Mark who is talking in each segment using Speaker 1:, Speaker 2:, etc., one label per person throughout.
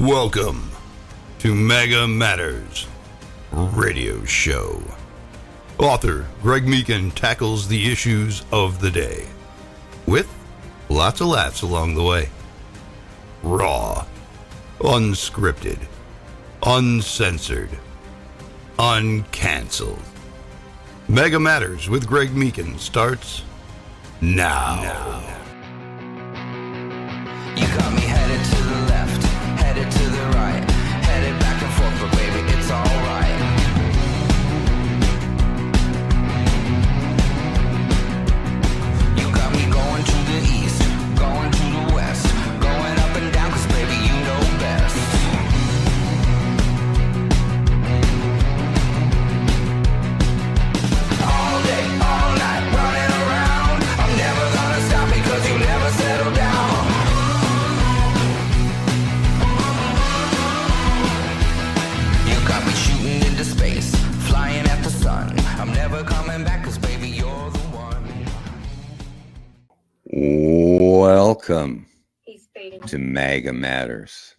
Speaker 1: Welcome to MAGA Matters radio show. Author Greg Meakin tackles the issues of the day with lots of laughs along the way. Raw, unscripted, uncensored, uncanceled. MAGA Matters with Greg Meakin starts now.
Speaker 2: You got me headed to the left, headed to the right, headed back and forth, but baby, it's alright. You got me going to the east, going to the west, going up and down, cause baby, you know best. All day, all night, running around, I'm never gonna stop because you never settle down. Got me shooting into space, flying at the sun. I'm never coming back, cause baby, you're the one.
Speaker 3: Welcome to MAGA Matters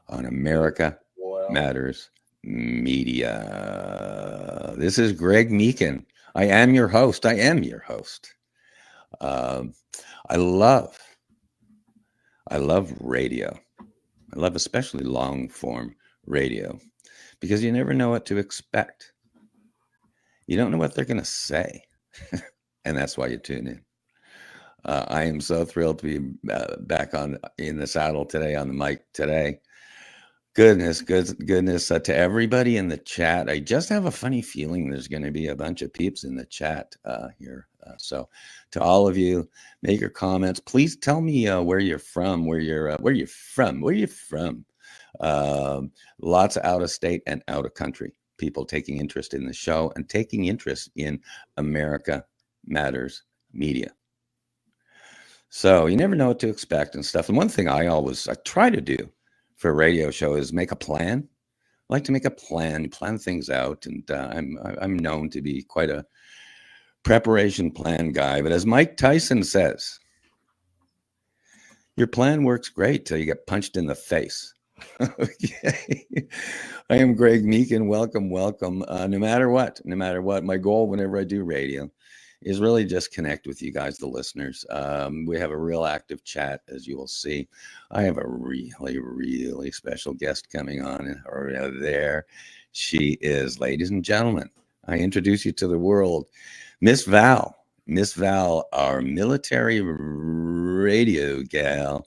Speaker 3: on America Matters Media. This is Greg Meakin. I am your host. I love radio. I love especially long form radio, because you never know what to expect. You don't know what they're going to say, and that's why you tune in. I am so thrilled to be back in the saddle today, on the mic today. Goodness to everybody in the chat. I just have a funny feeling there's going to be a bunch of peeps in the chat here. So to all of you, make your comments. Please tell me where you're from, where you're from. Lots of out of state and out of country people taking interest in the show and taking interest in America Matters Media. So you never know what to expect and stuff. And one thing I try to do for a radio show is make a plan. I like to make a plan things out, and I'm known to be quite a preparation plan guy. But as Mike Tyson says, your plan works great till you get punched in the face. Okay. I am Greg Meakin. Welcome. No matter what, my goal whenever I do radio is really just connect with you guys, the listeners. We have a real active chat, as you will see. I have a really special guest coming on over there. She is, ladies and gentlemen, I introduce you to the world, Miss Val, our military radio gal,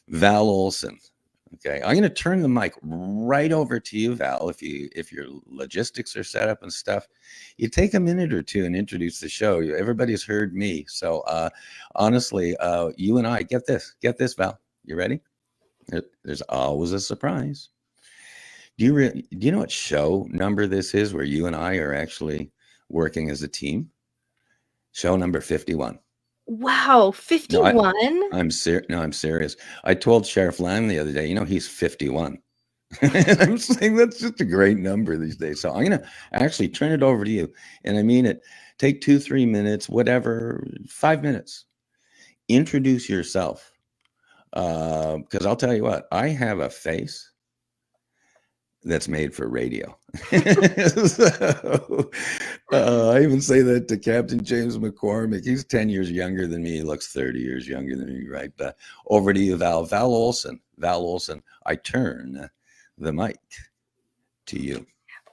Speaker 3: Val Olson. Okay, I'm going to turn the mic right over to you, Val. If your logistics are set up and stuff, you take a minute or two and introduce the show. Everybody's heard me, so honestly, you and I get this, Val. You ready? There's always a surprise. Do you know what show number this is, where you and I are actually working as a team? Show number 51.
Speaker 4: Wow, 51?
Speaker 3: No, I'm serious. I told Sheriff Lamb the other day, he's 51. And I'm saying that's just a great number these days. So I'm going to actually turn it over to you. And I mean it. Take 2-3 minutes, whatever, 5 minutes. Introduce yourself. Because I'll tell you what, I have a face that's made for radio. So, I even say that to Captain James McCormick. He's 10 years younger than me. He looks 30 years younger than me, right? But over to you, Val. Val Olson, I turn the mic to you.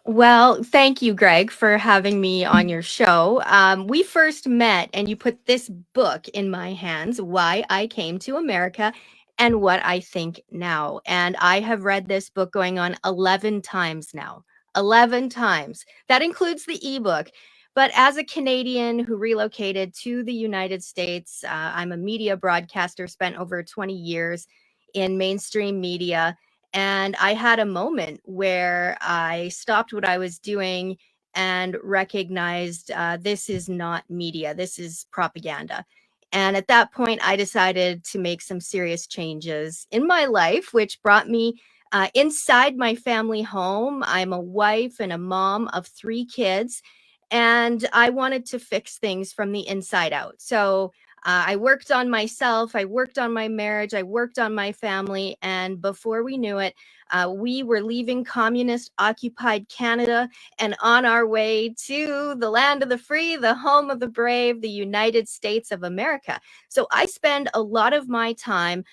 Speaker 4: Well, thank you, Greg, for having me on your show. We first met and you put this book in my hands, Why I Came to America and What I Think Now. And I have read this book going on 11 times now. 11 times. That includes the ebook. But as a Canadian who relocated to the United States, I'm a media broadcaster, spent over 20 years in mainstream media. And I had a moment where I stopped what I was doing and recognized this is not media. This is propaganda. And at that point, I decided to make some serious changes in my life, which brought me inside my family home. I'm a wife and a mom of 3 kids. And I wanted to fix things from the inside out. So I worked on myself, I worked on my marriage, I worked on my family, and before we knew it, we were leaving communist occupied Canada and on our way to the land of the free, the home of the brave, the United States of America. So I spend a lot of my time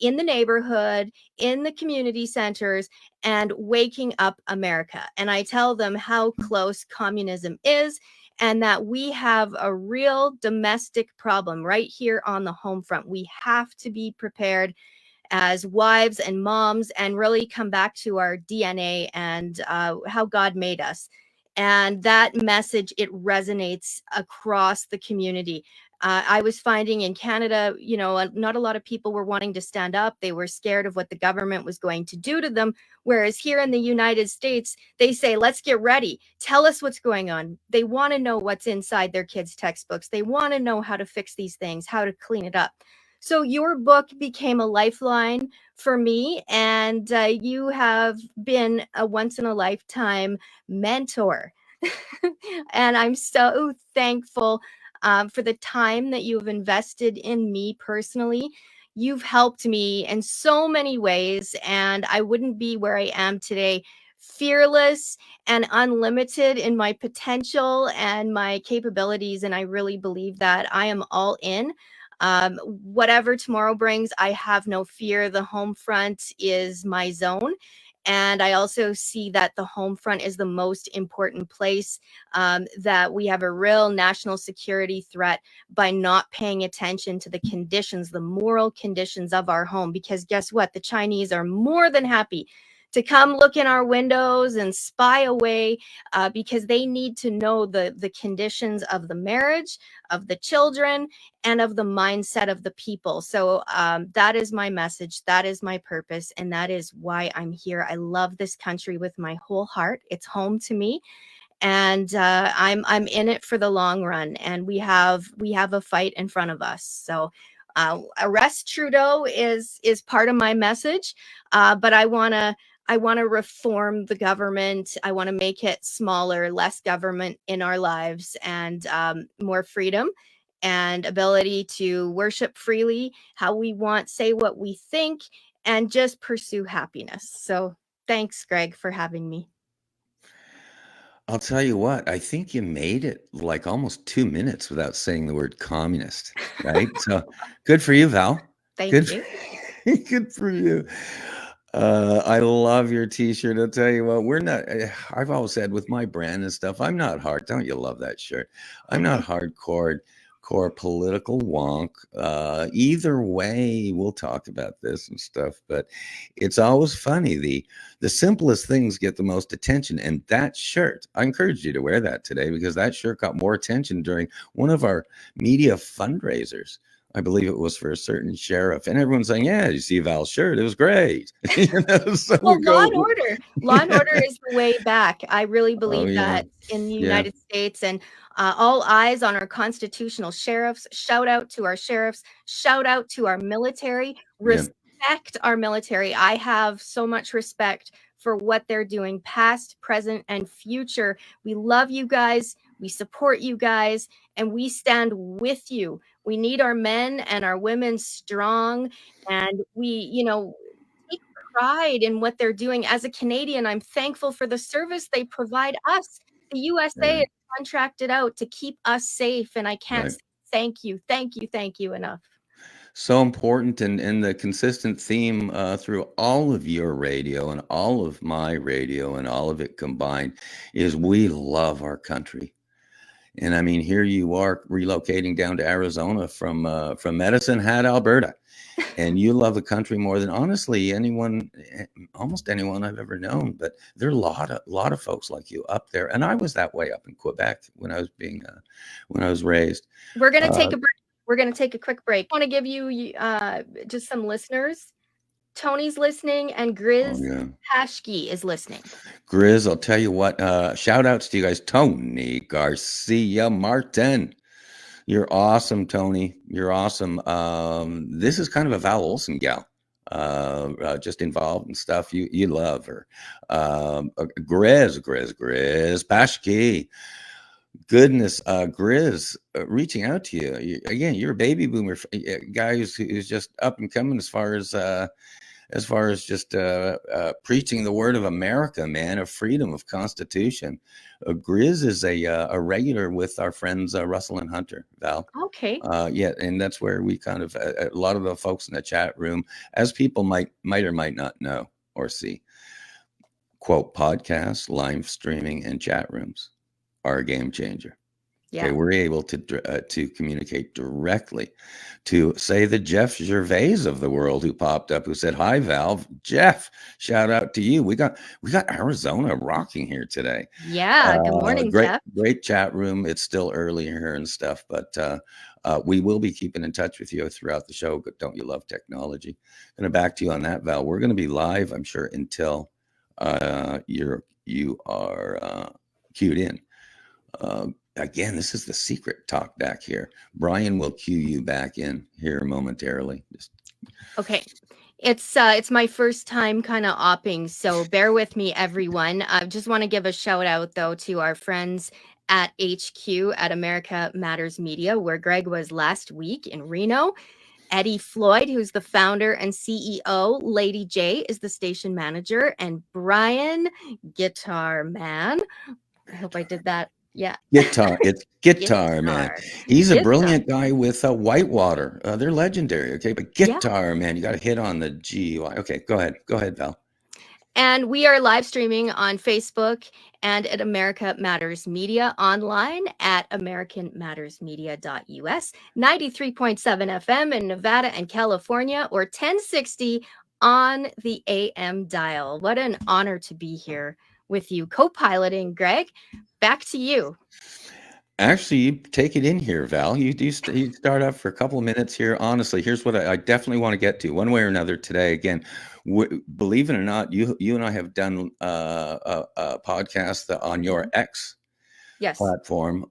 Speaker 4: in the neighborhood, in the community centers, and waking up America. And I tell them how close communism is and that we have a real domestic problem right here on the home front. We have to be prepared as wives and moms and really come back to our DNA and how God made us. And that message, it resonates across the community. I was finding in Canada, not a lot of people were wanting to stand up. They were scared of what the government was going to do to them. Whereas here in the United States, they say, let's get ready. Tell us what's going on. They want to know what's inside their kids' textbooks. They want to know how to fix these things, how to clean it up. So your book became a lifeline for me, and you have been a once in a lifetime mentor. And I'm so thankful for the time that you've invested in me personally. You've helped me in so many ways, and I wouldn't be where I am today, fearless and unlimited in my potential and my capabilities. And I really believe that I am all in. Whatever tomorrow brings, I have no fear. The home front is my zone. And I also see that the home front is the most important place, that we have a real national security threat by not paying attention to the conditions, the moral conditions of our home. Because guess what? The Chinese are more than happy to come look in our windows and spy away, because they need to know the conditions of the marriage, of the children, and of the mindset of the people. So that is my message. That is my purpose. And that is why I'm here. I love this country with my whole heart. It's home to me. And I'm in it for the long run. And we have a fight in front of us. So arrest Trudeau is part of my message. But I want to reform the government. I want to make it smaller, less government in our lives, and more freedom and ability to worship freely, how we want, say what we think, and just pursue happiness. So thanks, Greg, for having me.
Speaker 3: I'll tell you what, I think you made it like almost 2 minutes without saying the word communist, right? So good for you, Val.
Speaker 4: Thank
Speaker 3: Good,
Speaker 4: you.
Speaker 3: good for you. I love your t-shirt. I'll tell you what, we're not, I've always said with my brand and stuff, I'm not hard. Don't you love that shirt? I'm not hardcore political wonk. Either way, we'll talk about this and stuff, but it's always funny. The simplest things get the most attention. And that shirt, I encourage you to wear that today, because that shirt got more attention during one of our media fundraisers. I believe it was for a certain sheriff, and everyone's saying, "Yeah, you see Val's shirt? It was great." So
Speaker 4: well, Law and Order is the way back. I really believe that in the United States, and all eyes on our constitutional sheriffs. Shout out to our sheriffs. Shout out to our military. Respect our military. I have so much respect for what they're doing, past, present, and future. We love you guys. We support you guys, and we stand with you. We need our men and our women strong, and we, take pride in what they're doing. As a Canadian, I'm thankful for the service they provide us. The USA is contracted out to keep us safe, and I can't say thank you enough.
Speaker 3: So important, and the consistent theme through all of your radio and all of my radio and all of it combined is we love our country. And I mean, here you are relocating down to Arizona from Medicine Hat, Alberta, and you love the country more than honestly almost anyone I've ever known. But there are a lot of folks like you up there, and I was that way up in Quebec when I was raised.
Speaker 4: We're gonna take a break. We're gonna take a quick break. I want to give you just some listeners. Tony's listening, and Grizz Hashki is listening.
Speaker 3: Grizz, I'll tell you what, shout outs to you guys. Tony Garcia Martin. You're awesome, Tony. You're awesome. This is kind of a Val Olsen gal, just involved in stuff you love her. Grizz Pashki. Goodness, Grizz, reaching out to you. Again, you're a baby boomer guy who's just up and coming as far as just preaching the word of America, man, of freedom, of Constitution. Grizz is a regular with our friends Russell and Hunter, Val.
Speaker 4: Okay.
Speaker 3: Yeah, and that's where we kind of a lot of the folks in the chat room, as people might or might not know or see, quote, podcasts, live streaming, and chat rooms are a game changer.
Speaker 4: Yeah.
Speaker 3: Okay, we're able to communicate directly to, say, the Jeff Gervais of the world who popped up, who said, "Hi, Valve, Jeff. Shout out to you. We got Arizona rocking here today.
Speaker 4: Yeah. Good morning, Jeff.
Speaker 3: Great chat room. It's still early here and stuff, but we will be keeping in touch with you throughout the show. Don't you love technology? Going to back to you on that, Val. We're going to be live, I'm sure, until you are queued in. Again, this is the secret talk back here. Brian will cue you back in here momentarily.
Speaker 4: Okay. It's my first time kind of opping, so bear with me, everyone. I just want to give a shout out though to our friends at HQ at America Matters Media, where Greg was last week in Reno. Eddie Floyd, who's the founder and CEO. Lady J is the station manager, and Brian, Guitar Man. I hope I did that. Yeah.
Speaker 3: Guitar. It's Guitar Man. He's a
Speaker 4: Guitar.
Speaker 3: brilliant guy with Whitewater. They're legendary. Okay. But Guitar Man, you got to hit on the GUI. Okay. Go ahead, Val.
Speaker 4: And we are live streaming on Facebook and at America Matters Media online at americanmattersmedia.us, 93.7 FM in Nevada and California, or 1060 on the AM dial. What an honor to be here with you, co-piloting, Greg. Back to you.
Speaker 3: Actually, you take it in here, Val. You start up for a couple of minutes here. Honestly, here's what I definitely want to get to one way or another today. Again, believe it or not, you and I have done a podcast on your X platform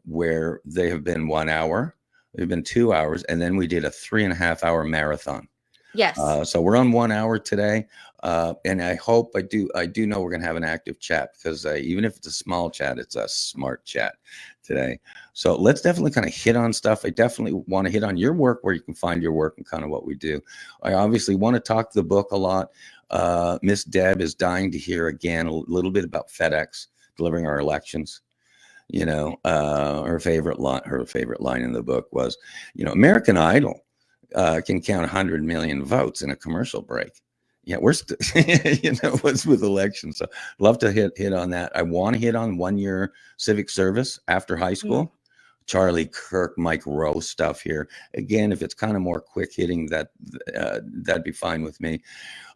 Speaker 3: where they have been 1 hour, they've been 2 hours, and then we did a 3.5 hour marathon.
Speaker 4: Yes.
Speaker 3: So we're on 1 hour today. And I hope I do know we're going to have an active chat, because even if it's a small chat, it's a smart chat today. So let's definitely kind of hit on stuff. I definitely want to hit on your work, where you can find your work and kind of what we do. I obviously want to talk the book a lot. Miss Deb is dying to hear again a little bit about FedEx delivering our elections. You know, her favorite line in the book was, American Idol can count 100 million votes in a commercial break. Yeah, we're what's with elections. So love to hit on that. I want to hit on 1 year civic service after high school. Charlie Kirk, Mike Rowe stuff here. Again, if it's kind of more quick hitting, that'd be fine with me.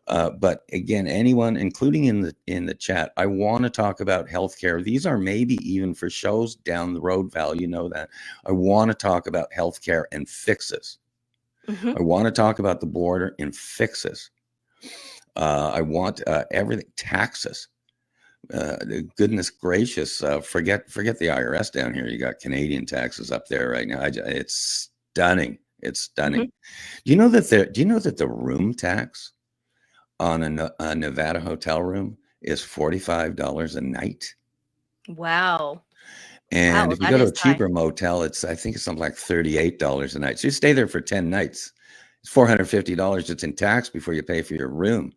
Speaker 3: But again, anyone, including in the chat, I want to talk about healthcare. These are maybe even for shows down the road, Val. You know that. I want to talk about healthcare and fixes. I want to talk about the border and fixes. I want everything, taxes. Goodness gracious, forget the IRS down here. You got Canadian taxes up there right now. It's stunning. It's stunning. Do you know that the room tax on a Nevada hotel room is $45 a night?
Speaker 4: Wow.
Speaker 3: And if you go to a cheaper motel, I think it's something like $38 a night. So you stay there for 10 nights. It's $450 it's in tax before you pay for your room.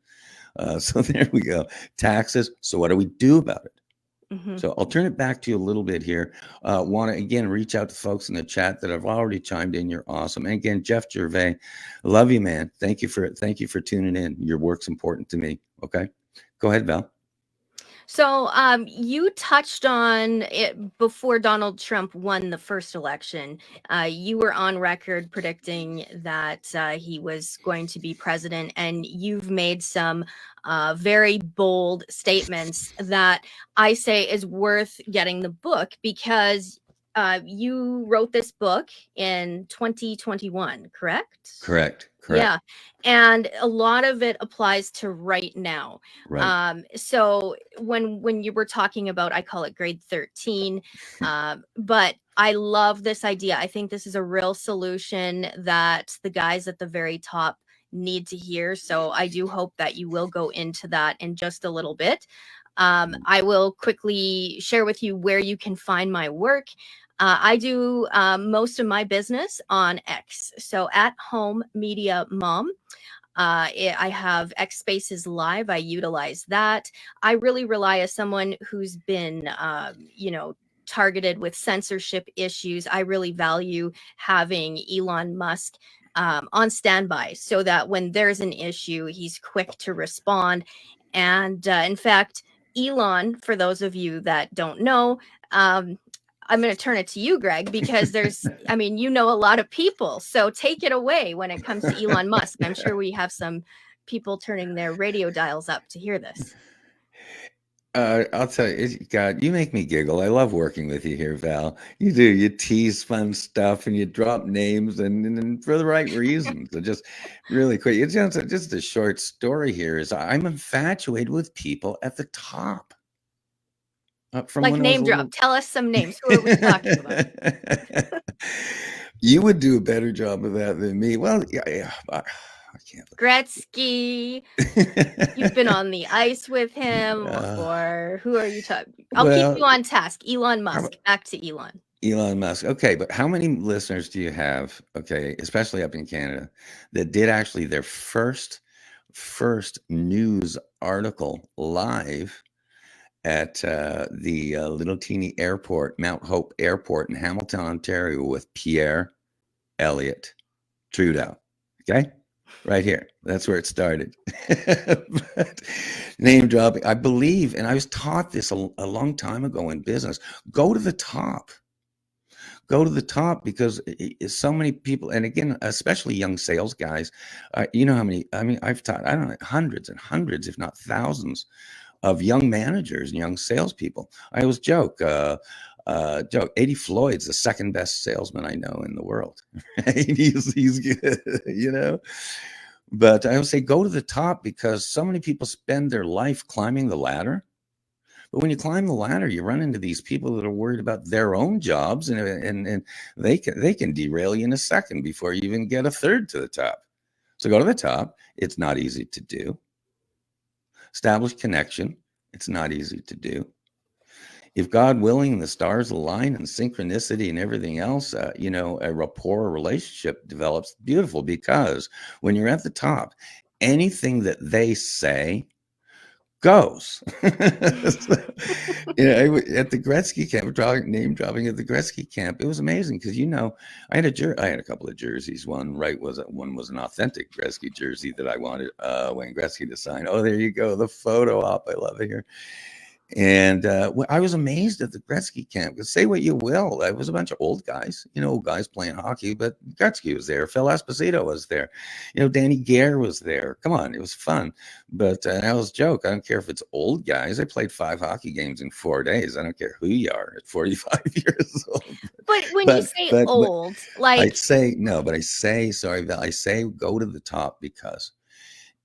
Speaker 3: So there we go. Taxes. So what do we do about it? So I'll turn it back to you a little bit here. Want to again reach out to folks in the chat that have already chimed in. You're awesome. And again, Jeff Gervais, love you, man. Thank you for tuning in. Your work's important to me. Okay, go ahead, Val.
Speaker 4: So you touched on it before Donald Trump won the first election. You were on record predicting that he was going to be president, and you've made some very bold statements that I say is worth getting the book, because you wrote this book in 2021, correct?
Speaker 3: Correct.
Speaker 4: Yeah. And a lot of it applies to right now.
Speaker 3: Right.
Speaker 4: So when you were talking about, I call it grade 13, but I love this idea. I think this is a real solution that the guys at the very top need to hear. So I do hope that you will go into that in just a little bit. I will quickly share with you where you can find my work. I do most of my business on X. So at Home Media Mom. I have X Spaces Live. I utilize that. I really rely as someone who's been, targeted with censorship issues. I really value having Elon Musk on standby so that when there's an issue, he's quick to respond. And in fact, Elon, for those of you that don't know, I'm going to turn it to you, Greg, because you know a lot of people. So take it away when it comes to Elon Musk. I'm sure we have some people turning their radio dials up to hear this.
Speaker 3: I'll tell you, God, you make me giggle. I love working with you here, Val. You do. You tease fun stuff and you drop names and for the right reasons. So just really quick. It's just a short story here is I'm infatuated with people at the top. From
Speaker 4: Like
Speaker 3: when I was
Speaker 4: name
Speaker 3: a
Speaker 4: drop.
Speaker 3: little-
Speaker 4: Tell us some names. Who are we talking about?
Speaker 3: You would do a better job of that than me. Well, yeah, I can't.
Speaker 4: Gretzky. You've been on the ice with him, or who are you talking? I'll keep you on task. Elon Musk. Back to Elon.
Speaker 3: Elon Musk. Okay, but how many listeners do you have? Okay, especially up in Canada, that did actually their first news article live at the little teeny airport, Mount Hope Airport in Hamilton, Ontario, with Pierre Elliott Trudeau. Okay, right here. That's where it started. But name dropping, I believe, and I was taught this a long time ago in business. Go to the top. Go to the top because so many people, and again, especially young sales guys, you know how many, I've taught, I don't know, hundreds and hundreds, if not thousands of young managers and young salespeople. I always joke, Eddie Floyd's the second best salesman I know in the world. Right? He's good, you know. But I would say go to the top because so many people spend their life climbing the ladder. But when you climb the ladder, you run into these people that are worried about their own jobs, and they can derail you in a second before you even get a third to the top. So go to the top. It's not easy to do. Establish connection. It's not easy to do. If God willing, the stars align and synchronicity and everything else, a rapport, a relationship develops beautiful because when you're at the top, anything that they say goes. So, at the Gretzky camp, name dropping at the Gretzky camp, it was amazing because I had a couple of jerseys. One was an authentic Gretzky jersey that I wanted Wayne Gretzky to sign. Oh, there you go, the photo op. I love it here. And I was amazed at the Gretzky camp. Because say what you will, it was a bunch of old guys, guys playing hockey. But Gretzky was there. Phil Esposito was there. Danny Gare was there. Come on, it was fun. But I always joke, I don't care if it's old guys. I played 5 hockey games in 4 days. I don't care who you are at 45 years old.
Speaker 4: But when you say old, like
Speaker 3: I say no, but I say go to the top because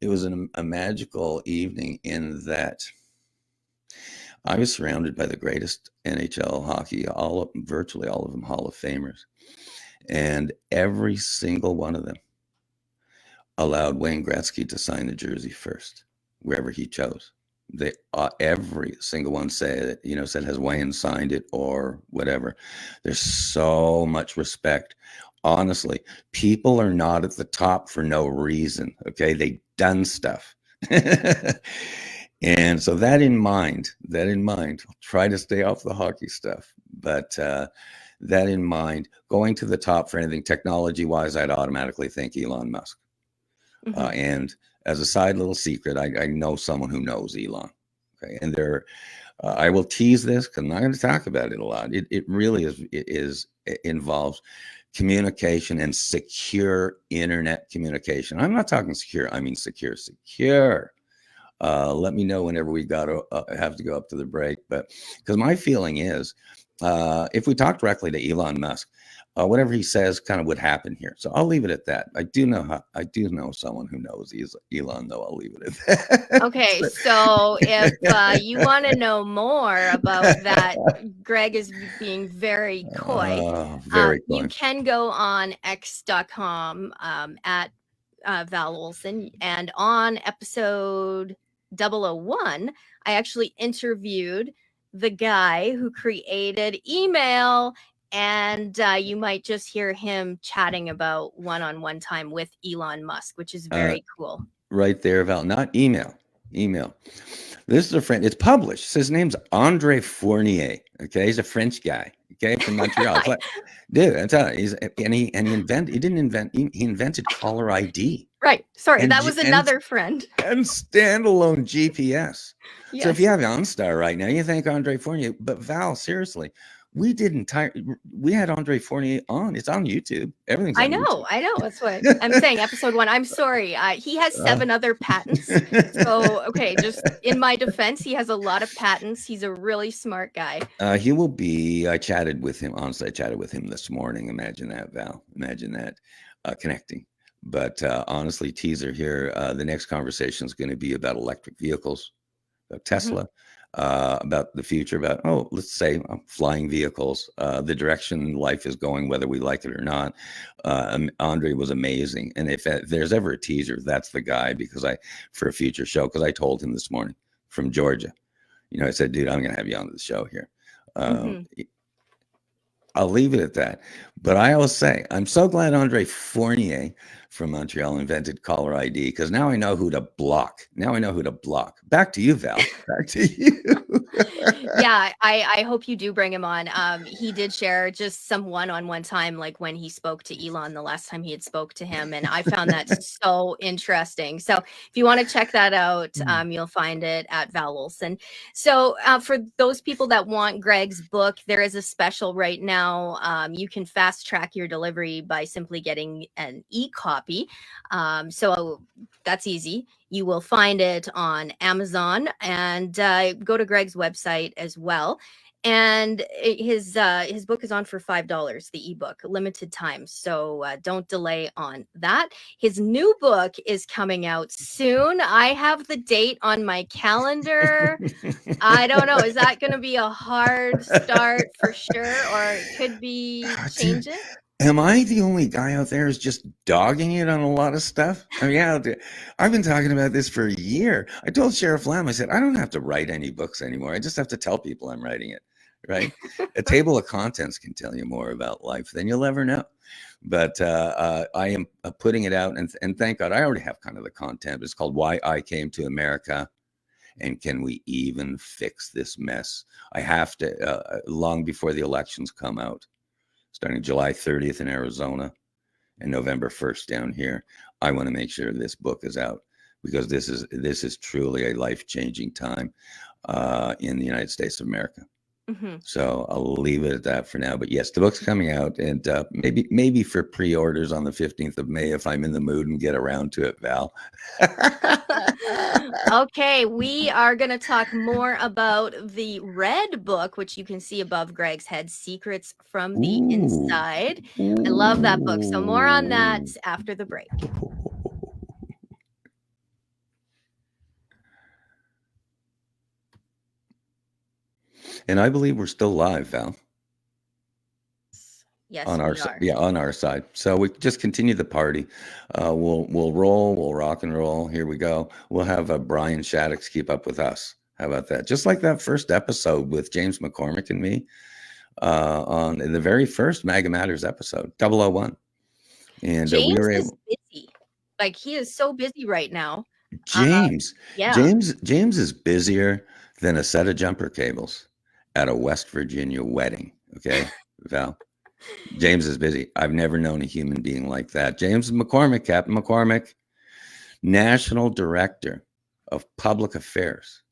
Speaker 3: it was a magical evening in that I was surrounded by the greatest NHL hockey, virtually all of them Hall of Famers. And every single one of them allowed Wayne Gretzky to sign the jersey first, wherever he chose. Every single one said has Wayne signed it or whatever. There's so much respect. Honestly, people are not at the top for no reason. Okay. They've done stuff. And so that in mind, I'll try to stay off the hockey stuff, but that in mind, going to the top for anything technology-wise, I'd automatically think Elon Musk. Mm-hmm. And as a side little secret, I know someone who knows Elon. Okay, and I will tease this because I'm not going to talk about it a lot. It really it involves communication and secure internet communication. I'm not talking secure. I mean secure. Let me know whenever we have to go up to the break. But because my feeling is, if we talk directly to Elon Musk, whatever he says kind of would happen here. So I'll leave it at that. I do know someone who knows Elon, though. I'll leave it at that.
Speaker 4: Okay, so if you want to know more about that, Greg is being very coy.
Speaker 3: Very coy.
Speaker 4: You can go on x.com at Val Olson, and on episode 001, I actually interviewed the guy who created email, and you might just hear him chatting about one-on-one time with Elon Musk, which is very cool.
Speaker 3: Right there, Val. Not email. Email. This is a friend. It's published. His name's Andre Fournier. Okay, he's a French guy. Okay, from Montreal. It's like, dude, I'm telling you, he invented caller ID.
Speaker 4: Right. Sorry,
Speaker 3: And
Speaker 4: that was another friend.
Speaker 3: and standalone GPS.
Speaker 4: Yes.
Speaker 3: So if you have OnStar right now, you thank Andre Fournier. But Val, seriously, we had Andre Fournier on. It's on YouTube. Everything's on YouTube.
Speaker 4: I know. That's what I'm saying. Episode 1. I'm sorry. He has 7 other patents. So, okay, just in my defense, he has a lot of patents. He's a really smart guy.
Speaker 3: He will be. I chatted with him. Honestly, I chatted with him this morning. Imagine that, Val. Imagine that connecting. But honestly, teaser here. The next conversation is going to be about electric vehicles, about Tesla, about the future, about, let's say flying vehicles, the direction life is going, whether we like it or not. Andre was amazing. And if there's ever a teaser, that's the guy, for a future show, because I told him this morning from Georgia, I said, dude, I'm going to have you on the show here. I'll leave it at that. But I always say, I'm so glad Andre Fournier from Montreal invented caller ID, because now I know who to block. Back to you, Val. Back to you.
Speaker 4: Yeah, I hope you do bring him on. He did share just some one-on-one time, like when he spoke to Elon the last time he had spoke to him. And I found that so interesting. So if you want to check that out, you'll find it at Val Olson. So for those people that want Greg's book, there is a special right now. You can fast track your delivery by simply getting an e-copy. So that's easy. You will find it on Amazon, and go to Greg's website as well. And his book is on for $5, the ebook, limited time. So don't delay on that. His new book is coming out soon. I have the date on my calendar. I don't know. Is that going to be a hard start for sure, or it could be change it?
Speaker 3: Am I the only guy out there who's just dogging it on a lot of stuff? I mean, I've been talking about this for a year. I told Sheriff Lamb, I said, I don't have to write any books anymore. I just have to tell people I'm writing it, right? A table of contents can tell you more about life than you'll ever know. But I am putting it out, and thank God I already have kind of the content. It's called Why I Came to America, and Can We Even Fix This Mess? I have to, long before the elections come out, starting July 30th in Arizona and November 1st down here. I want to make sure this book is out, because this is truly a life-changing time in the United States of America. So I'll leave it at that for now. But yes, the book's coming out, and maybe for pre-orders on the 15th of May if I'm in the mood and get around to it, Val.
Speaker 4: Okay, we are going to talk more about the red book, which you can see above Greg's head, Secrets from the Inside. I love that book. So more on that after the break.
Speaker 3: And I believe we're still live, Val.
Speaker 4: Yes,
Speaker 3: on our side. Yeah, on our side. So we just continue the party. We'll roll. We'll rock and roll. Here we go. We'll have Brian Shaddix keep up with us. How about that? Just like that first episode with James McCormick and me on the very first MAGA Matters episode, 001. And
Speaker 4: James
Speaker 3: we were
Speaker 4: is busy. Like, he is so busy right now.
Speaker 3: James is busier than a set of jumper cables at a West Virginia wedding. Okay, Val. James is busy. I've never known a human being like that. James McCormick, Captain McCormick, National Director of Public Affairs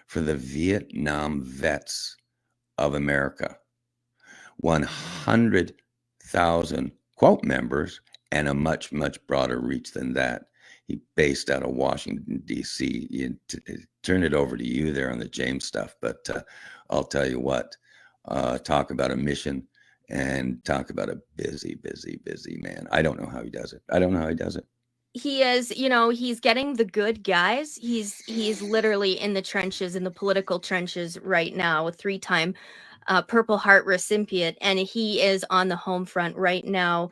Speaker 3: for the Vietnam Vets of America. 100,000 quote members and a much, much broader reach than that. He based out of Washington, D.C. Turn it over to you there on the James stuff. But I'll tell you what, talk about a mission and talk about a busy, busy, busy man. I don't know how he does it. He
Speaker 4: is, he's getting the good guys. He's literally in the trenches, in the political trenches right now, a 3-time Purple Heart recipient. And he is on the home front right now,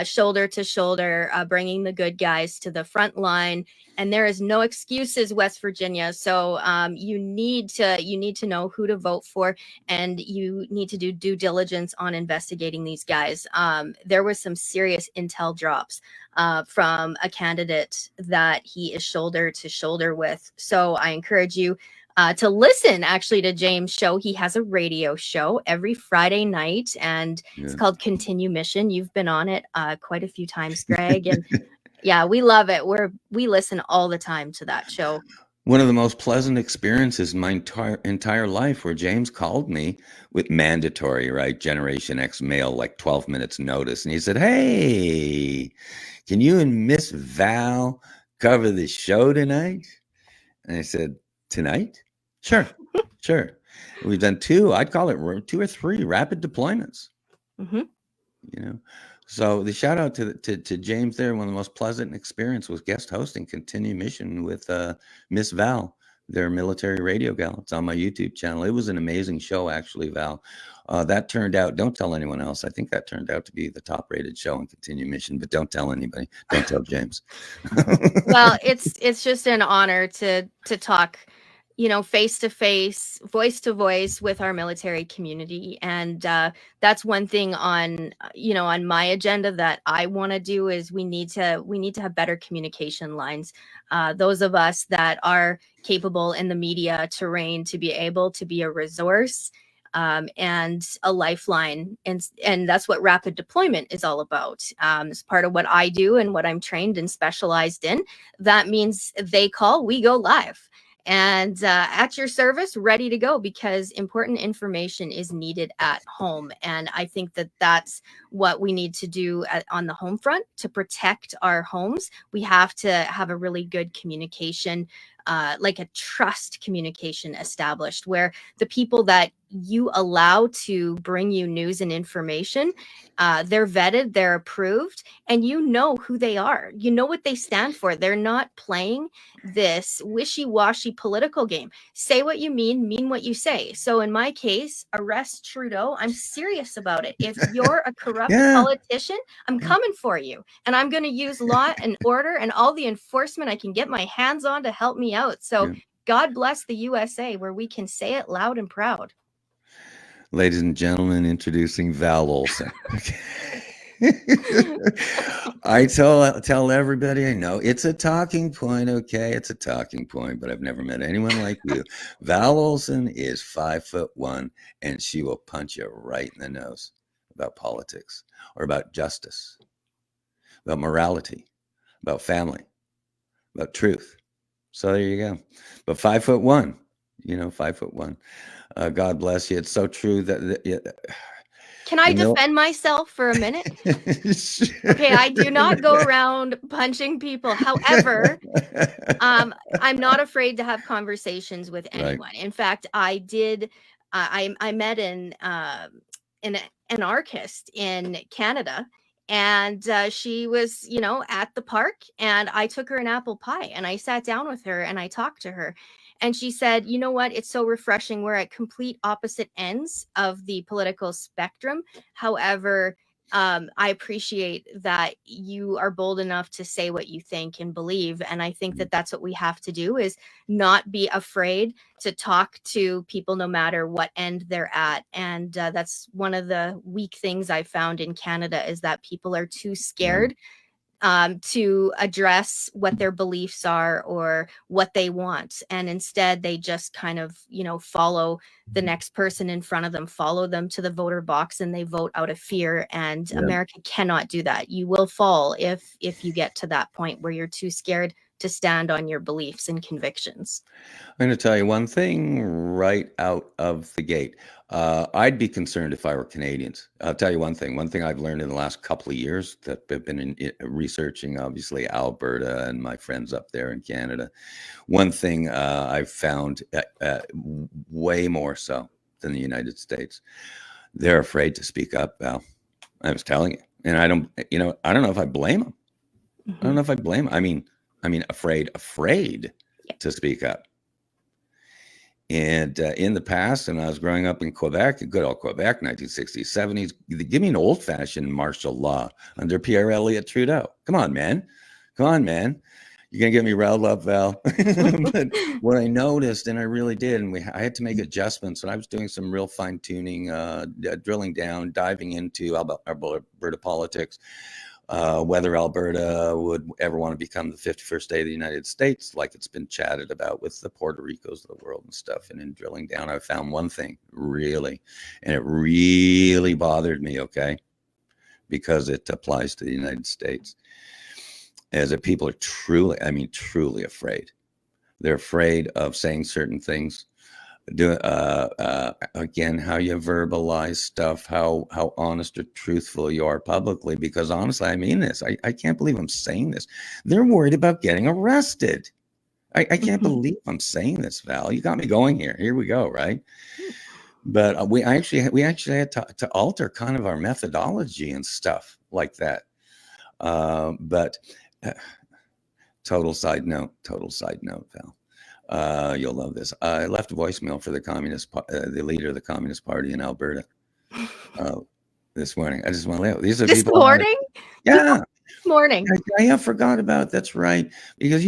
Speaker 4: shoulder to shoulder, bringing the good guys to the front line. And there is no excuses, West Virginia. So you need to know who to vote for, and you need to do due diligence on investigating these guys. There was some serious intel drops from a candidate that he is shoulder to shoulder with. So I encourage you to listen actually to James' show. He has a radio show every Friday night, and it's called Continue Mission. You've been on it quite a few times, Greg. And yeah, we love it. We listen all the time to that show.
Speaker 3: One of the most pleasant experiences in my entire life, where James called me with mandatory, right, Generation X mail, like 12 minutes notice. And he said, "Hey, can you and Miss Val cover the show tonight?" And I said, "Tonight? Sure. We've done I'd call it 2 or 3 rapid deployments.
Speaker 4: Mm-hmm.
Speaker 3: So the shout out to James there. One of the most pleasant experience was guest hosting Continue Mission with Miss Val, their military radio gal. It's on my YouTube channel. It was an amazing show, actually, Val. That turned out, don't tell anyone else. I think that turned out to be the top rated show on Continue Mission, but don't tell anybody. Don't tell James.
Speaker 4: Well, it's just an honor to talk, face to face, voice to voice with our military community. And that's one thing on my agenda that I want to do is we need to have better communication lines. Those of us that are capable in the media terrain to be able to be a resource and a lifeline. And that's what rapid deployment is all about. It's part of what I do and what I'm trained and specialized in. That means they call, we go live. And at your service, ready to go, because important information is needed at home. And I think that that's what we need to do on the home front to protect our homes. We have to have a really good communication, like a trust communication established, where the people that you allow to bring you news and information, they're vetted, they're approved, and you know who they are. You know what they stand for. They're not playing this wishy-washy political game. Say what you mean what you say. So in my case, arrest Trudeau. I'm serious about it. If you're a corrupt politician, I'm coming for you. And I'm going to use law and order and all the enforcement I can get my hands on to help me out. So God bless the USA, where we can say it loud and proud.
Speaker 3: Ladies and gentlemen, introducing Val Olsen. I tell everybody I know it's a talking point. Okay, it's a talking point, but I've never met anyone like you. Val Olsen is 5'1", and she will punch you right in the nose about politics or about justice, about morality, about family, about truth. So there you go. But 5'1", 5'1". God bless you. It's so true that.
Speaker 4: Can I defend myself for a minute? Okay, I do not go around punching people. However, I'm not afraid to have conversations with anyone. Right. In fact, I did. I met an anarchist in Canada, and she was, at the park, and I took her an apple pie, and I sat down with her, and I talked to her. And she said, "You know what? It's so refreshing. We're at complete opposite ends of the political spectrum. However, I appreciate that you are bold enough to say what you think and believe." And I think that that's what we have to do, is not be afraid to talk to people no matter what end they're at. And that's one of the weak things I found in Canada, is that people are too scared to address what their beliefs are or what they want. And instead they just kind of, follow the next person in front of them, follow them to the voter box, and they vote out of fear. And America cannot do that. You will fall if you get to that point where you're too scared to stand on your beliefs and convictions.
Speaker 3: I'm going to tell you one thing right out of the gate. I'd be concerned if I were Canadians. I'll tell you one thing I've learned in the last couple of years that I've been researching, obviously, Alberta and my friends up there in Canada. One thing I've found way more so than the United States, they're afraid to speak up, Val. I was telling you. And I don't know if I blame them. I don't know if I blame them. I mean, afraid to speak up. And in the past, when I was growing up in Quebec, good old Quebec, 1960s, 70s, give me an old-fashioned martial law under Pierre Elliott Trudeau. Come on, man. Come on, man. You're going to get me riled up, Val. But what I noticed, and I really did, and I had to make adjustments, and I was doing some real fine-tuning, drilling down, diving into Alberta politics, whether Alberta would ever want to become the 51st state of the United States, like it's been chatted about with the Puerto Ricos of the world and stuff. And in drilling down, I found one thing really, and it really bothered me, okay, because it applies to the United States. As if people are truly, I mean, truly afraid. They're afraid of saying certain things. Again, how you verbalize stuff, how honest or truthful you are publicly, because honestly, I mean this. I can't believe I'm saying this. They're worried about getting arrested. I can't believe I'm saying this, Val. You got me going here. Here we go, right? But we actually had to alter kind of our methodology and stuff like that. But total side note, Val. You'll love this. I left a voicemail for the leader of the Communist Party in Alberta this morning. I just want to let these are
Speaker 4: This
Speaker 3: people.
Speaker 4: morning?
Speaker 3: Yeah.
Speaker 4: This morning.
Speaker 3: I have forgot about. That's right. Because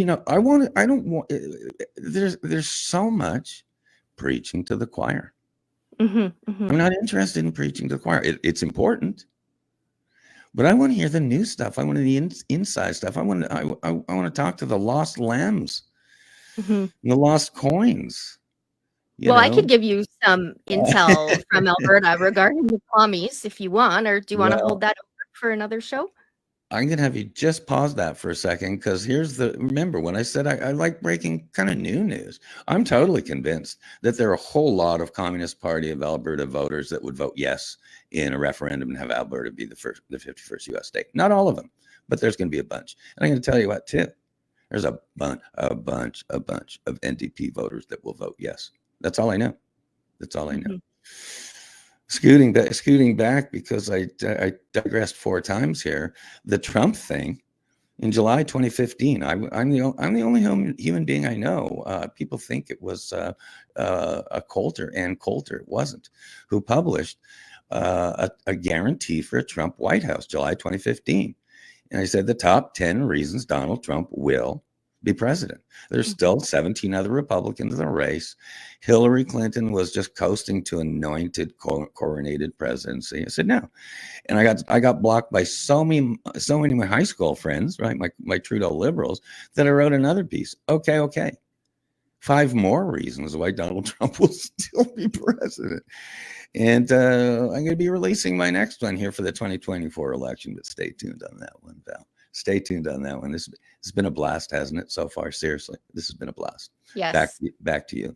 Speaker 3: there's so much preaching to the choir. I'm not interested in preaching to the choir. It's important. But I want to hear the new stuff. I want the inside stuff. I want to talk to the lost lambs, the lost coins.
Speaker 4: I could give you some intel from Alberta regarding the commies if you want, or do you want to hold that over for another show?
Speaker 3: I'm going to have you just pause that for a second, because remember when I said I like breaking kind of new news. I'm totally convinced that there are a whole lot of Communist Party of Alberta voters that would vote yes in a referendum and have Alberta be the 51st U.S. state. Not all of them, but there's going to be a bunch. And I'm going to tell you what, too. There's a bunch of NDP voters that will vote yes. That's all I know. Scooting back, because I digressed 4 times here. The Trump thing in July 2015. I'm the only human being I know. People think it was a Coulter, and Coulter it wasn't, who published a guarantee for a Trump White House, July 2015. And I said the top 10 reasons Donald Trump will be president. There's still 17 other Republicans in the race. Hillary Clinton was just coasting to anointed coronated presidency. I said no, and I got blocked by so many of my high school friends, right? My Trudeau liberals, that I wrote another piece. Okay. 5 more reasons why Donald Trump will still be president. And I'm going to be releasing my next one here for the 2024 election, but stay tuned on that one, Val. Stay tuned on that one. This has been a blast, hasn't it, so far? Seriously, this has been a blast.
Speaker 4: Yes.
Speaker 3: Back to you.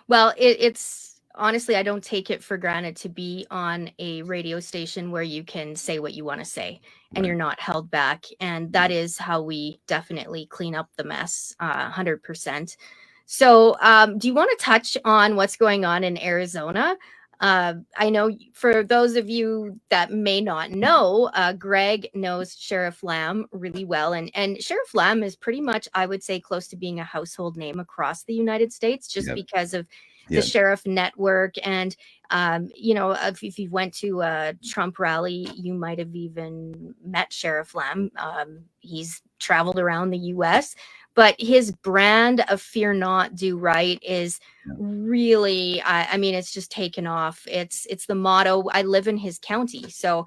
Speaker 4: Well, it's honestly, I don't take it for granted to be on a radio station where you can say what you want to say and you're not held back. And that is how we definitely clean up the mess, 100%. So do you want to touch on what's going on in Arizona? I know for those of you that may not know, Greg knows Sheriff Lamb really well. And Sheriff Lamb is pretty much, I would say, close to being a household name across the United States, just because of the Sheriff Network. And, if you went to a Trump rally, you might have even met Sheriff Lamb. He's traveled around the U.S., but his brand of fear not, do right is really, I mean, it's just taken off. It's the motto. I live in his county. So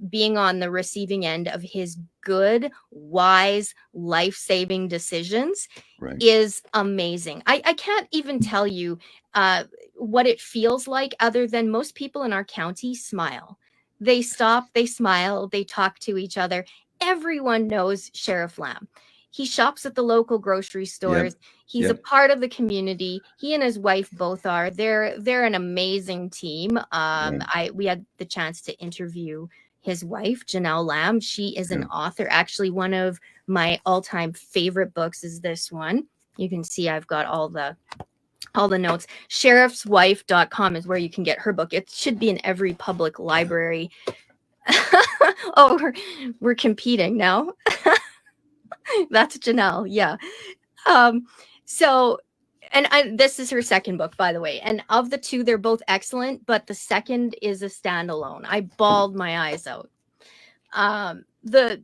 Speaker 4: being on the receiving end of his good, wise, life-saving decisions is amazing. I can't even tell you what it feels like, other than most people in our county smile. They stop, they smile, they talk to each other. Everyone knows Sheriff Lamb. He shops at the local grocery stores. He's a part of the community. He and his wife both are. They're an amazing team. We had the chance to interview his wife, Janelle Lamb. She is an author. Actually, one of my all-time favorite books is this one. You can see I've got all the notes. Sheriffswife.com is where you can get her book. It should be in every public library. Oh, we're competing now. That's Janelle. Yeah. So And this is her second book, by the way. And of the two, they're both excellent, but the second is a standalone. I bawled my eyes out. The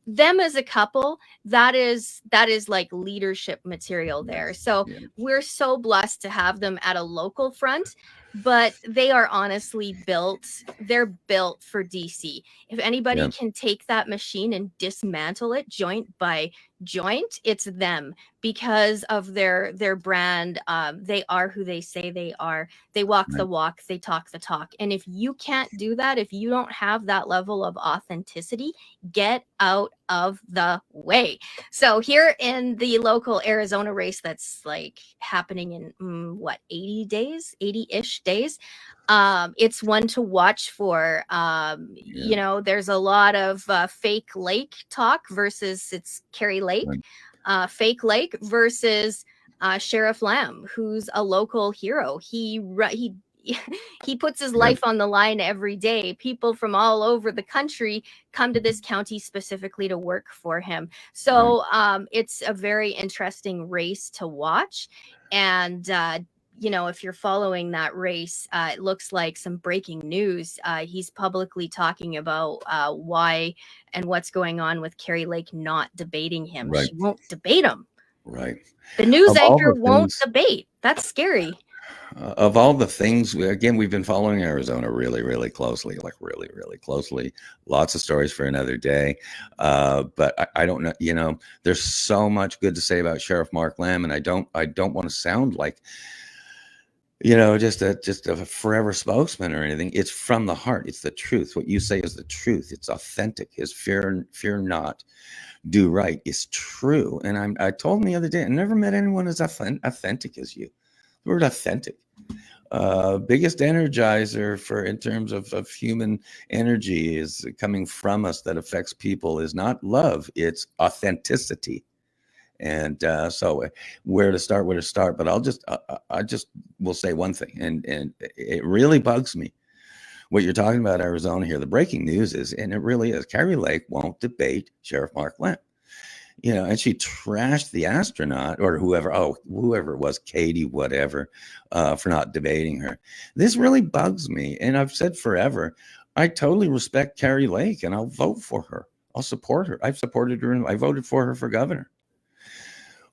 Speaker 4: them as a couple, that is like leadership material there. So
Speaker 3: Yeah.
Speaker 4: we're so blessed to have them at a local front, but they are honestly they're built for DC. If anybody
Speaker 3: Yeah.
Speaker 4: can take that machine and dismantle it joint by joint, it's them, because of their brand. They are who they say they are. They walk the
Speaker 3: Right.
Speaker 4: walk, they talk the talk. And if you can't do that, if you don't have that level of authenticity, get out of the way. So here in the local Arizona race that's like happening in 80-ish days, it's one to watch for. You know, there's a lot of fake lake talk versus it's Carrie Lake.
Speaker 3: Right.
Speaker 4: Fake Lake versus Sheriff Lamb, who's a local hero. He puts his life on the line every day. People from all over the country come to this county specifically to work for him. So it's a very interesting race to watch. And you know, if you're following that race, it looks like some breaking news. He's publicly talking about why and what's going on with Carrie Lake not debating him.
Speaker 3: Right.
Speaker 4: She won't debate him.
Speaker 3: Right.
Speaker 4: The news
Speaker 3: Of all
Speaker 4: anchor
Speaker 3: the
Speaker 4: won't
Speaker 3: things-
Speaker 4: debate. That's scary.
Speaker 3: Of all the things, again, we've been following Arizona really, really closely, like really, really closely. Lots of stories for another day. But I don't know, you know, there's so much good to say about Sheriff Mark Lamb, and I don't want to sound like, you know, just a forever spokesman or anything. It's from the heart. It's the truth. What you say is the truth. It's authentic. His fear not, do right is true. And I told him the other day, I never met anyone as authentic as you. The word authentic. Biggest energizer for in terms of human energy is coming from us that affects people is not love, it's authenticity. And so where to start, but I just will say one thing, and it really bugs me what you're talking about Arizona here. The breaking news is, and it really is, Carrie Lake won't debate Sheriff Mark Lamb. You know, and she trashed the astronaut or whoever it was, Katie, whatever, for not debating her. This really bugs me. And I've said forever, I totally respect Carrie Lake and I'll vote for her. I'll support her. I've supported her and I voted for her for governor.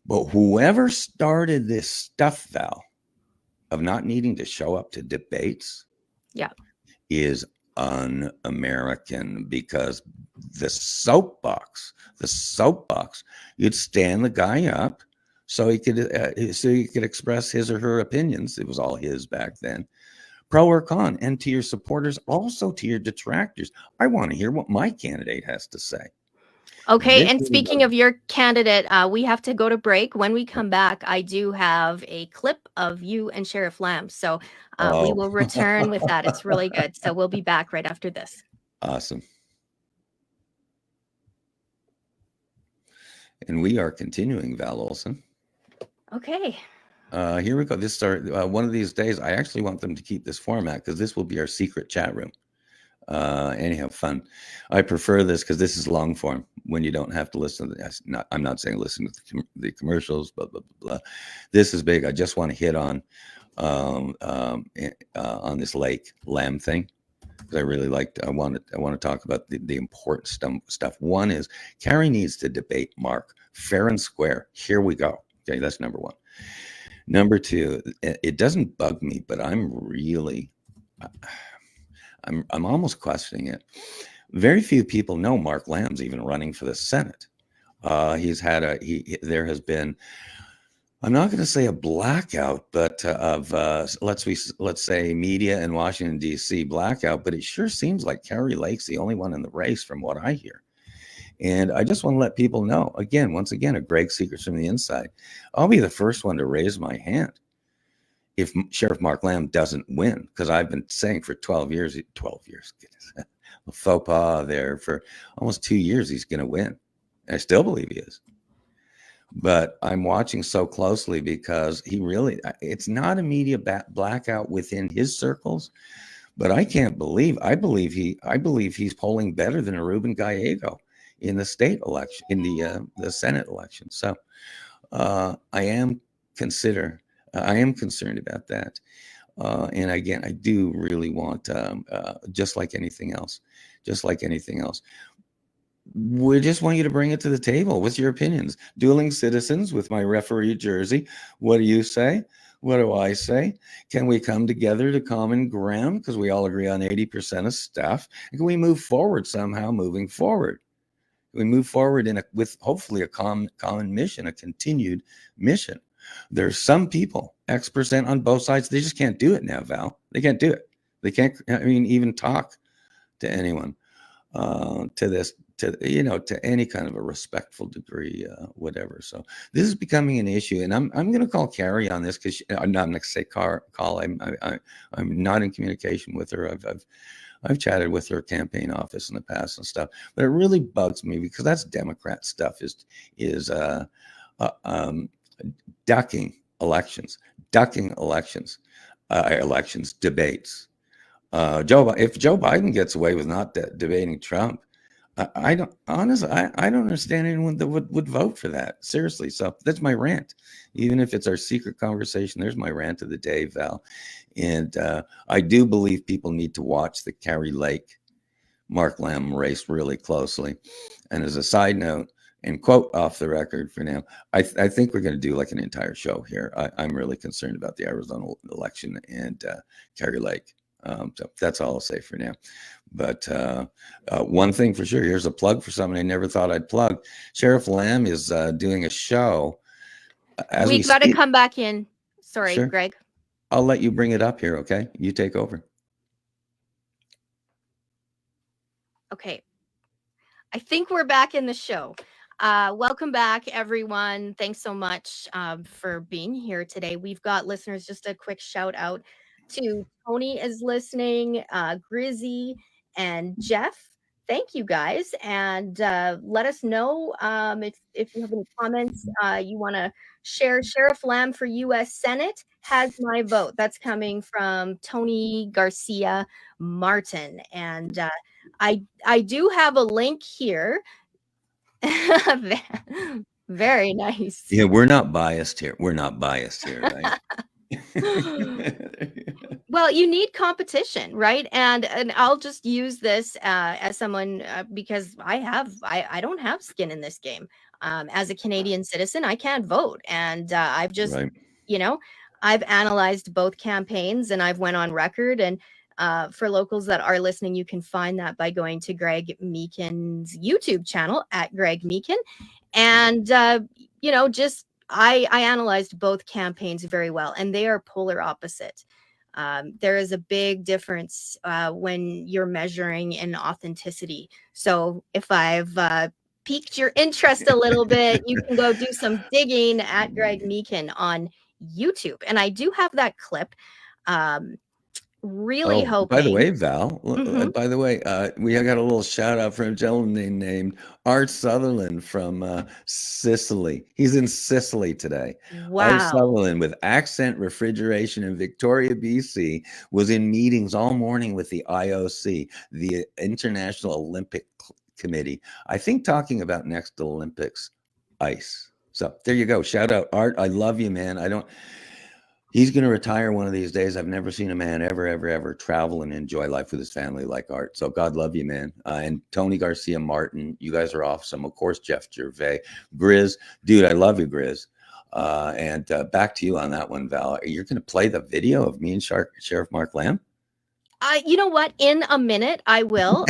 Speaker 3: But whoever started this stuff, Val, of not needing to show up to debates is un-American, because the soapbox, you'd stand the guy up so he could express his or her opinions. It was all his back then, pro or con, and to your supporters, also to your detractors. I want to hear what my candidate has to say.
Speaker 4: Okay, and speaking of your candidate, we have to go to break. When we come back, I do have a clip of you and Sheriff Lamb. So we will return with that. It's really good. So we'll be back right after this.
Speaker 3: Awesome. And we are continuing, Val Olson.
Speaker 4: Okay.
Speaker 3: Here we go. This start one of these days. I actually want them to keep this format because this will be our secret chat room. Anyhow, fun. I prefer this because this is long form when you don't have to listen to this. I'm not saying listen to the commercials, blah, blah, blah, blah. This is big. I just want to hit on this Lake Lamb thing, because I really I want to talk about the important stuff. One is Carrie needs to debate Mark fair and square. Here we go. Okay, that's number one. Number two, it doesn't bug me, but I'm almost questioning it. Very few people know Mark Lamb's even running for the Senate. There has been, I'm not going to say a blackout, but let's say media in Washington, D.C. blackout, but it sure seems like Carrie Lake's the only one in the race from what I hear. And I just want to let people know, once again, a Greg Secrets from the Inside. I'll be the first one to raise my hand if Sheriff Mark Lamb doesn't win, because I've been saying for 12 years, goodness, a faux pas there for almost 2 years, he's going to win. And I still believe he is. But I'm watching so closely because it's not a media blackout within his circles, but I believe he's polling better than a Ruben Gallego in the state election, in the Senate election. So I am consider. I am concerned about that. And again, I do really want, just like anything else, we just want you to bring it to the table. What's your opinions? Dueling citizens with my referee jersey. What do you say? What do I say? Can we come together to common ground because we all agree on 80% of stuff? And can we move forward somehow? Moving forward, we move forward with hopefully a common mission, a continued mission. There's some people, X% on both sides. They just can't do it now, Val. They can't do it. They can't. I mean, even talk to anyone. To any kind of a respectful degree, whatever. So this is becoming an issue, and I'm going to call Carrie on this because I'm not going to say call. I'm not in communication with her. I've chatted with her campaign office in the past and stuff, but it really bugs me because that's Democrat stuff. Is ducking elections, debates. If Joe Biden gets away with not debating Trump, I don't understand anyone that would vote for that. Seriously. So that's my rant. Even if it's our secret conversation, there's my rant of the day, Val. And I do believe people need to watch the Kerry Lake Mark Lamb race really closely. And as a side note, and quote off the record for now, I think we're going to do like an entire show here. I'm really concerned about the Arizona election and Kerry Lake. So that's all I'll say for now. But one thing for sure, here's a plug for someone I never thought I'd plug. Sheriff Lamb is doing a show.
Speaker 4: We've got to come back in. Sorry,
Speaker 3: Sure.
Speaker 4: Greg.
Speaker 3: I'll let you bring it up here, okay? You take over.
Speaker 4: Okay. I think we're back in the show. Welcome back, everyone. Thanks so much for being here today. We've got listeners, just a quick shout out to Tony is listening, Grizzy, and Jeff. Thank you guys. And let us know if you have any comments you want to share. Sheriff Lamb for U.S. Senate has my vote. That's coming from Tony Garcia Martin. And I do have a link here. Very nice.
Speaker 3: Yeah, we're not biased here. Right?
Speaker 4: Well, you need competition, right? And I'll just use this as someone because I don't have skin in this game. As a Canadian citizen, I can't vote, and I've just
Speaker 3: Right.
Speaker 4: I've analyzed both campaigns, and I've went on record. And for locals that are listening, you can find that by going to Greg Meakin's YouTube channel at Greg Meakin, and just. I analyzed both campaigns very well, and they are polar opposite. There is a big difference when you're measuring in authenticity. So if I've piqued your interest a little bit, you can go do some digging at Greg Meakin on YouTube. And I do have that clip. Really hoping.
Speaker 3: By the way, Val,
Speaker 4: Mm-hmm.
Speaker 3: We got a little shout out from a gentleman named Art Sutherland from Sicily. He's in Sicily today.
Speaker 4: Wow.
Speaker 3: Art Sutherland with Accent Refrigeration in Victoria, BC, was in meetings all morning with the IOC, the International Olympic Committee. I think talking about next Olympics ice. So there you go. Shout out, Art. I love you, man. He's going to retire one of these days. I've never seen a man ever travel and enjoy life with his family like Art. So God love you, man. And Tony Garcia Martin, you guys are awesome. Of course, Jeff Gervais, Grizz, dude, I love you, Grizz. And back to you on that one, Val. You're going to play the video of me and Sheriff Mark Lamb?
Speaker 4: You know what? In a minute, I will.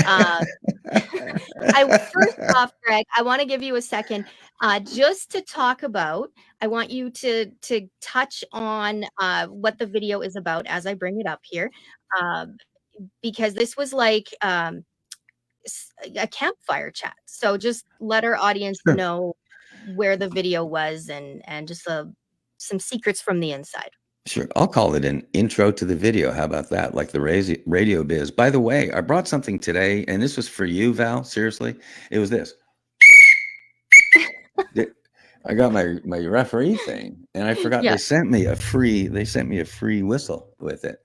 Speaker 4: First off, Greg, I want to give you a second just to talk about. I want you to touch on what the video is about as I bring it up here, because this was like a campfire chat. So just let our audience know where the video was and just some secrets from the inside.
Speaker 3: Sure. I'll call it an intro to the video. How about that? Like the radio biz. By the way, I brought something today, and this was for you, Val. Seriously. It was this. I got my referee thing, and I forgot they sent me a free whistle with it.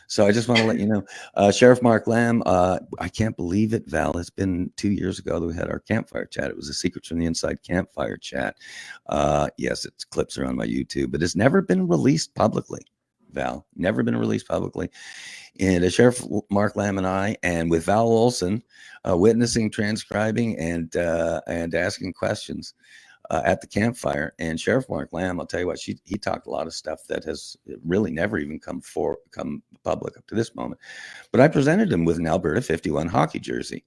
Speaker 3: So I just want to let you know, Sheriff Mark Lamb, I can't believe it, Val. It's been 2 years ago that we had our campfire chat. It was a Secrets from the Inside campfire chat. Yes, its clips are on my YouTube, but it's never been released publicly, Val. Never been released publicly. And Sheriff Mark Lamb and I, and with Val Olson, witnessing, transcribing, and asking questions at the campfire. And Sheriff Mark Lamb, I'll tell you what, he talked a lot of stuff that has really never even come public up to this moment. But I presented him with an Alberta 51 hockey jersey.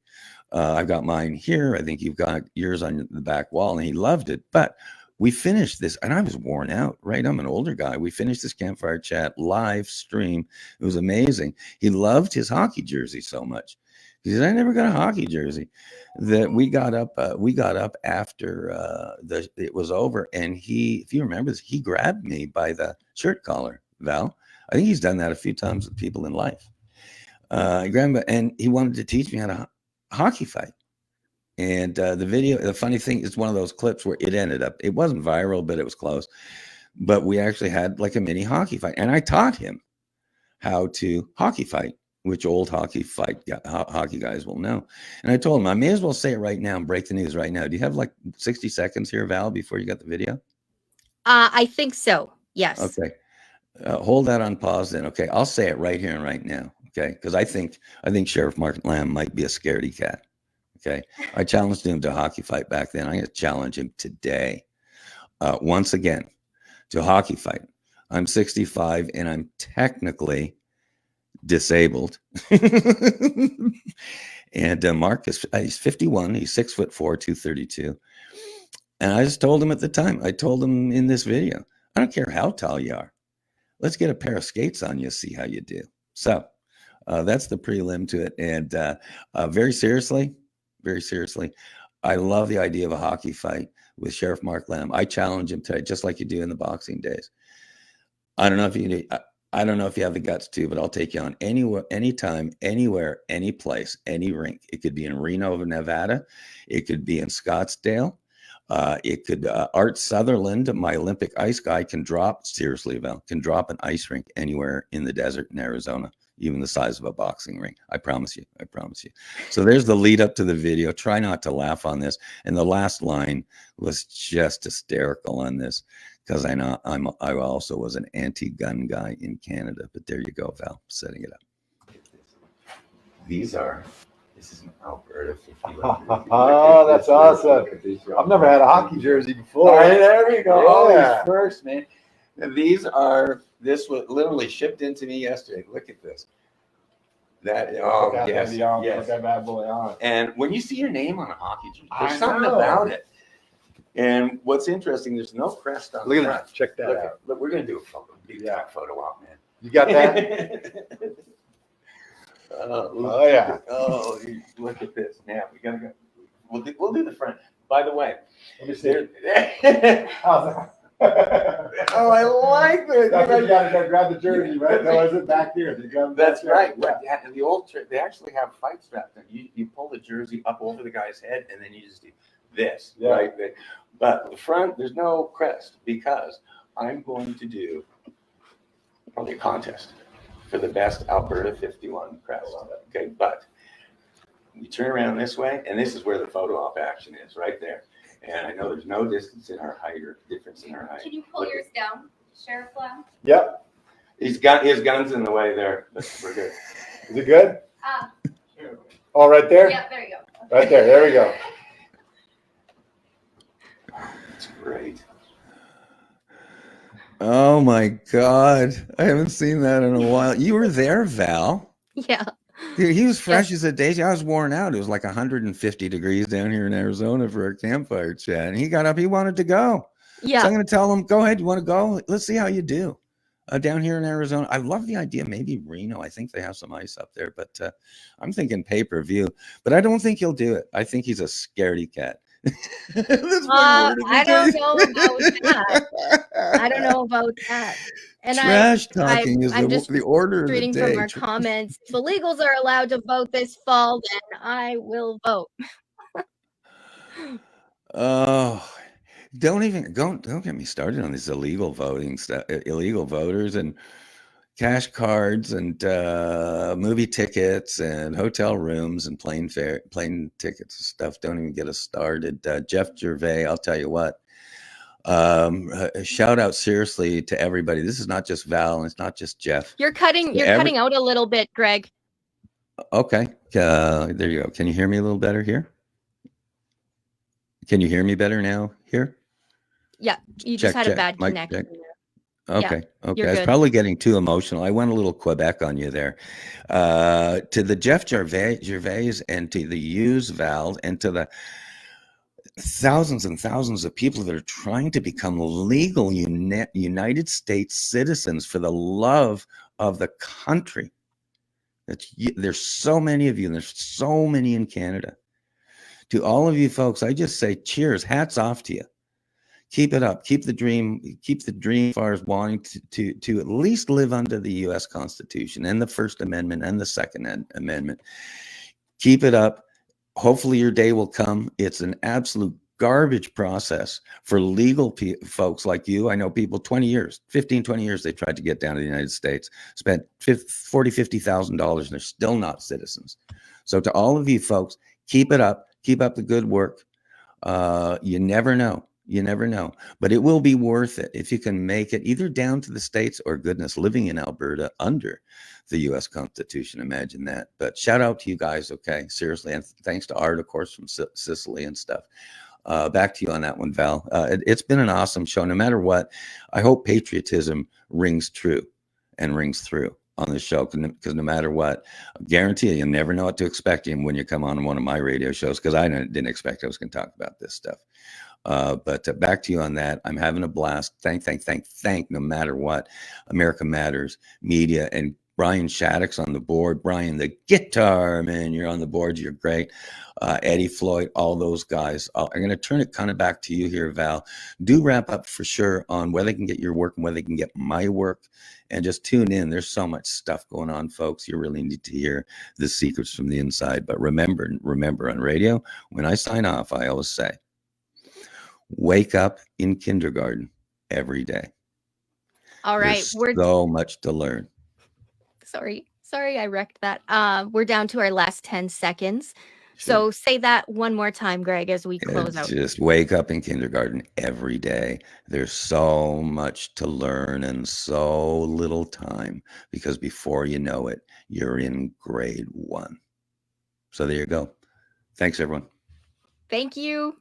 Speaker 3: I've got mine here. I think you've got yours on the back wall, and he loved it. But we finished this, and I was worn out, right? I'm an older guy. We finished this campfire chat live stream. It was amazing. He loved his hockey jersey so much. He said, I never got a hockey jersey. That we got up after it was over, and he, if you remember this, he grabbed me by the shirt collar, Val. I think he's done that a few times with people in life. I grabbed him, and he wanted to teach me how to hockey fight. And the funny thing is, one of those clips where it wasn't viral, but it was close. But we actually had like a mini hockey fight, and I taught him how to hockey fight, which old hockey guys will know. And I told him, I may as well say it right now and break the news right now. Do you have like 60 seconds here, Val, before you got the video?
Speaker 4: I think so. Yes.
Speaker 3: Okay. Hold that on pause then. Okay. I'll say it right here and right now. Okay. Because I think Sheriff Mark Lamb might be a scaredy cat. Okay. I challenged him to a hockey fight back then. I'm going to challenge him today. Once again, to a hockey fight. I'm 65 and I'm technically disabled. And Mark he's 51. He's 6'4", 232. And I just told him at the time, I told him in this video, I don't care how tall you are. Let's get a pair of skates on you, see how you do. So that's the prelim to it. And very seriously, I love the idea of a hockey fight with Sheriff Mark Lamb. I challenge him today, just like you do in the boxing days. I don't know if you have the guts to, but I'll take you on anywhere, anytime, anywhere, any place, any rink. It could be in Reno, Nevada. It could be in Scottsdale. It could, Art Sutherland, my Olympic ice guy, can drop an ice rink anywhere in the desert in Arizona, even the size of a boxing ring. I promise you. So there's the lead up to the video. Try not to laugh on this. And the last line was just hysterical on this, because I also was an anti-gun guy in Canada. But there you go, Val, setting it up. This is an Alberta 51.
Speaker 5: Oh, that's awesome. I've never had a hockey jersey before.
Speaker 3: All right, there we go.
Speaker 5: Yeah.
Speaker 3: Oh, first, man. And this was literally shipped into me yesterday. Look at this. Yes.
Speaker 5: Put that bad boy on.
Speaker 3: And when you see your name on a hockey jersey,
Speaker 5: I
Speaker 3: there's something
Speaker 5: know.
Speaker 3: about it. And what's interesting, there's no crest on
Speaker 5: Look
Speaker 3: the
Speaker 5: at
Speaker 3: front.
Speaker 5: that. Check that out.
Speaker 3: Look, we're going to do a big photo op, man.
Speaker 5: You got that? Oh, yeah.
Speaker 3: Oh, look at this. Now we gotta go. We'll do the front. By the way,
Speaker 5: Let me see. How's that?
Speaker 3: Oh, I like this.
Speaker 5: That's why you gotta go grab the jersey, right? No, is it back here?
Speaker 3: That's right. Yeah. And the old trick, they actually have fight straps. You pull the jersey up over the guy's head, and then you just do this, right? But the front, there's no crest, because I'm going to do probably a contest for the best Alberta 51 crest. Okay, but you turn around this way, and this is where the photo op action is, right there. And I know there's no distance in our height or difference in our height.
Speaker 6: Can you pull yours down, Sheriff Lamb?
Speaker 5: Yep.
Speaker 3: He's got his guns in the way there, but we're good.
Speaker 5: Is it good? Oh, right there?
Speaker 6: Yeah, there you go.
Speaker 5: Right there. There we go.
Speaker 3: That's great. Oh my God. I haven't seen that in a while. You were there, Val.
Speaker 4: Yeah.
Speaker 3: Dude, he was fresh as a daisy. I was worn out. It was like 150 degrees down here in Arizona for a campfire chat. And he got up, he wanted to go.
Speaker 4: Yeah.
Speaker 3: So I'm going to tell him, go ahead. You want to go? Let's see how you do down here in Arizona. I love the idea. Maybe Reno. I think they have some ice up there, but I'm thinking pay-per-view. But I don't think he'll do it. I think he's a scaredy cat. That's my word of
Speaker 4: I
Speaker 3: the
Speaker 4: don't
Speaker 3: day.
Speaker 4: know about that. I don't know about that. And
Speaker 3: Trash talking is
Speaker 4: I'm just
Speaker 3: the order of the
Speaker 4: reading
Speaker 3: day.
Speaker 4: from our comments. If illegals are allowed to vote this fall, then I will vote.
Speaker 3: Oh, don't get me started on this illegal voting stuff, illegal voters. And cash cards and movie tickets and hotel rooms and plane tickets and stuff. Don't even get us started. Jeff Gervais, I'll tell you what. A shout out seriously to everybody. This is not just Val, and it's not just Jeff.
Speaker 4: You're cutting out a little bit, Greg.
Speaker 3: Okay, there you go. Can you hear me a little better here? Can you hear me better now here?
Speaker 4: Yeah, you just had a bad
Speaker 3: Mic
Speaker 4: connection.
Speaker 3: check. Okay. Okay.
Speaker 4: you're
Speaker 3: I was
Speaker 4: good.
Speaker 3: probably getting too emotional. I went a little Quebec on you there. To the Jeff Gervais and to the Hughes Val and to the thousands and thousands of people that are trying to become legal United States citizens for the love of the country. There's so many of you, and there's so many in Canada. To all of you folks, I just say cheers, hats off to you. Keep it up. Keep the dream as far as wanting to at least live under the U.S. Constitution and the First Amendment and the Second Amendment. Keep it up. Hopefully your day will come. It's an absolute garbage process for legal folks like you. I know people 20 years, 15, 20 years, they tried to get down to the United States, spent $40,000, $50,000, and they're still not citizens. So to all of you folks, keep it up. Keep up the good work. You never know. You never know, but it will be worth it if you can make it either down to the States or, goodness, living in Alberta under the U.S. Constitution. Imagine that. But shout out to you guys, okay? Seriously. And thanks to Art, of course, from Sicily and stuff. Back to you on that one, Val. It's been an awesome show. No matter what, I hope patriotism rings true and rings through on the show, because no matter what, I guarantee you never know what to expect when you come on one of my radio shows, because I didn't expect I was going to talk about this stuff. But back to you on that. I'm having a blast. Thank, no matter what, America Matters Media, and Brian Shattuck's on the board. Brian, the guitar man, you're on the board. You're great. Eddie Floyd, all those guys. I'm going to turn it kind of back to you here, Val. Do wrap up for sure on where they can get your work and where they can get my work. And just tune in. There's so much stuff going on, folks. You really need to hear the secrets from the inside. But remember on radio, when I sign off, I always say, wake up in kindergarten every day.
Speaker 4: All right.
Speaker 3: There's so much to learn.
Speaker 4: Sorry, I wrecked that. We're down to our last 10 seconds.
Speaker 3: Sure.
Speaker 4: So say that one more time, Greg, as we close out.
Speaker 3: Just wake up in kindergarten every day. There's so much to learn and so little time, because before you know it, you're in grade 1. So there you go. Thanks, everyone.
Speaker 4: Thank you.